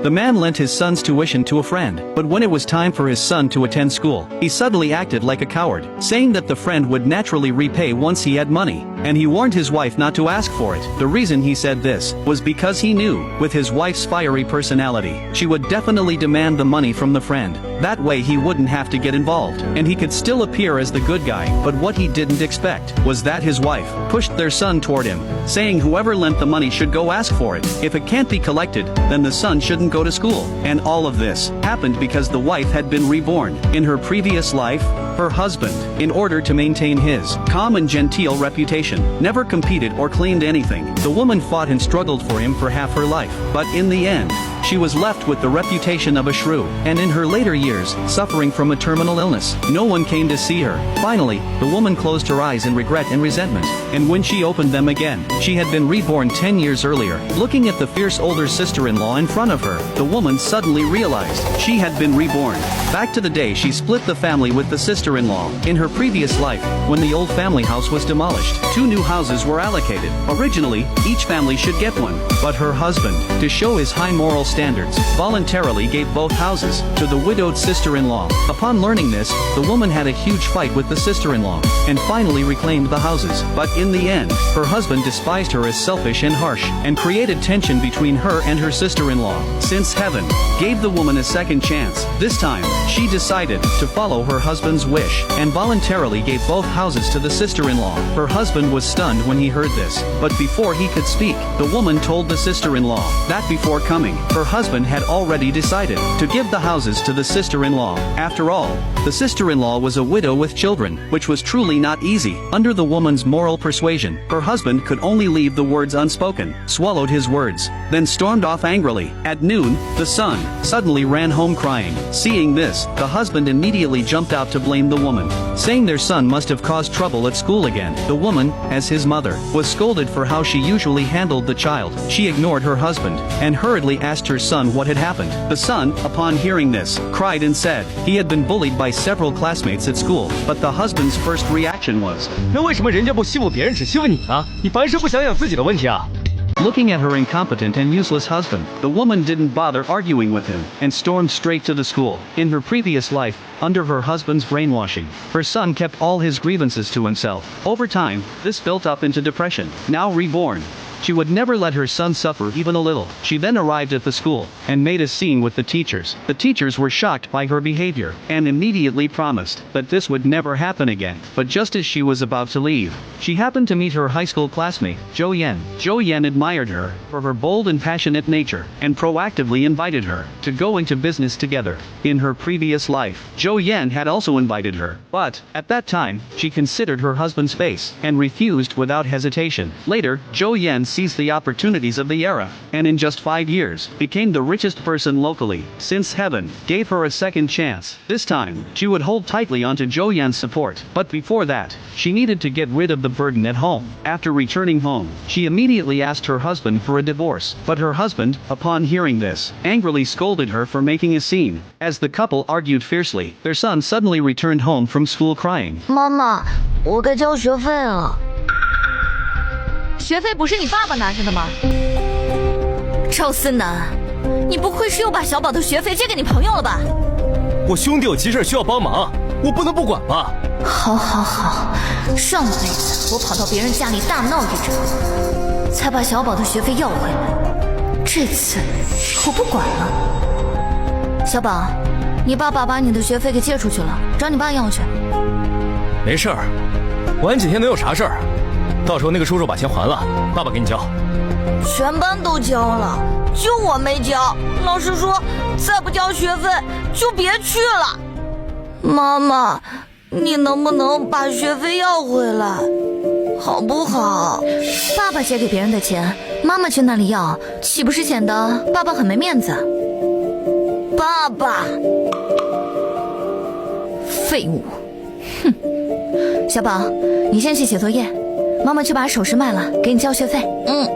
The man lent his son's tuition to a friend, but when it was time for his son to attend school, he suddenly acted like a coward, saying that the friend would naturally repay once he had money, and he warned his wife not to ask for it. The reason he said this was because he knew, with his wife's fiery personality, she would definitely demand the money from the friend. That way he wouldn't have to get involved, and he could still appear as the good guy. But what he didn't expect was that his wife pushed their son toward him, saying whoever lent the money should go ask for it. If it can't be collected, then the son shouldn't go to school. And all of this happened because the wife had been reborn in her previous life. Her husband, in order to maintain his calm and genteel reputation, never competed or claimed anything. The woman fought and struggled for him for half her life, but in the end, she was left with the reputation of a shrew, and in her later years, suffering from a terminal illness. No one came to see her. Finally, the woman closed her eyes in regret and resentment, and when she opened them again, she had been reborn 10 years earlier. Looking at the fierce older sister-in-law in front of her, the woman suddenly realized she had been reborn. Back to the day she split the family with the sister-in-law. In her previous life, when the old family house was demolished, 2 new houses were allocated. Originally, each family should get one, but her husband, to show his high moral standards, voluntarily gave both houses to the widowed sister-in-law. Upon learning this, the woman had a huge fight with the sister-in-law, and finally reclaimed the houses. But in the end, her husband despised her as selfish and harsh, and created tension between her and her sister-in-law. Since heaven gave the woman a second chance, this time, she decided to follow her husband's wish, and voluntarily gave both houses to the sister-in-law. Her husband was stunned when he heard this, but before he could speak, the woman told the sister-in-law that before coming, her husband had already decided to give the houses to the sister-in-law. After all, the sister-in-law was a widow with children, which was truly not easy. Under the woman's moral persuasion, her husband could only leave the words unspoken, swallowed his words, then stormed off angrily. At noon, the son suddenly ran home crying. Seeing this, the husband immediately jumped out to blame the woman, saying their son must have caused trouble at school again. The woman, as his mother, was scolded for how she usually handled the child. She ignored her husband, and hurriedly asked her son what had happened. The son, upon hearing this, cried and said he had been bullied by several classmates at school, but the husband's first reaction was, 那为什么人家不欺负别人，只欺负你呢？你凡事不想想自己的问题啊？ Looking at her incompetent and useless husband, the woman didn't bother arguing with him, and stormed straight to the school. In her previous life, under her husband's brainwashing, her son kept all his grievances to himself. Over time, this built up into depression. Now reborn, she would never let her son suffer even a little. She then arrived at the school, and made a scene with the teachers. The teachers were shocked by her behavior, and immediately promised that this would never happen again. But just as she was about to leave, she happened to meet her high school classmate, Zhou Yan. Zhou Yan admired her for her bold and passionate nature, and proactively invited her to go into business together. In her previous life, Zhou Yan had also invited her, but, at that time, she considered her husband's face, and refused without hesitation. Later, Zhou Yan seized the opportunities of the era, and in just 5 years, became the richest person locally. Since heaven gave her a second chance, this time, she would hold tightly onto Zhou Yan's support. But before that, she needed to get rid of the burden at home. After returning home, she immediately asked her husband for a divorce, but her husband, upon hearing this, angrily scolded her for making a scene. As the couple argued fiercely, their son suddenly returned home from school crying. 妈妈，我该交学费了。 学费不是你爸爸拿着的吗？赵思南，你不会是又把小宝的学费借给你朋友了吧？我兄弟有急事需要帮忙，我不能不管吧？好，好，好，上辈子我跑到别人家里大闹一场，才把小宝的学费要回来。这次我不管了。小宝，你爸爸把你的学费给借出去了，找你爸要去。没事儿，晚几天能有啥事儿？ 到时候那个叔叔把钱还了，爸爸给你交。全班都交了，就我没交。老师说，再不交学费就别去了。妈妈，你能不能把学费要回来，好不好？爸爸借给别人的钱，妈妈去那里要，岂不是显得爸爸很没面子？爸爸，废物！哼，小宝，你先去写作业。 妈妈去把首饰卖了，给你交学费。嗯。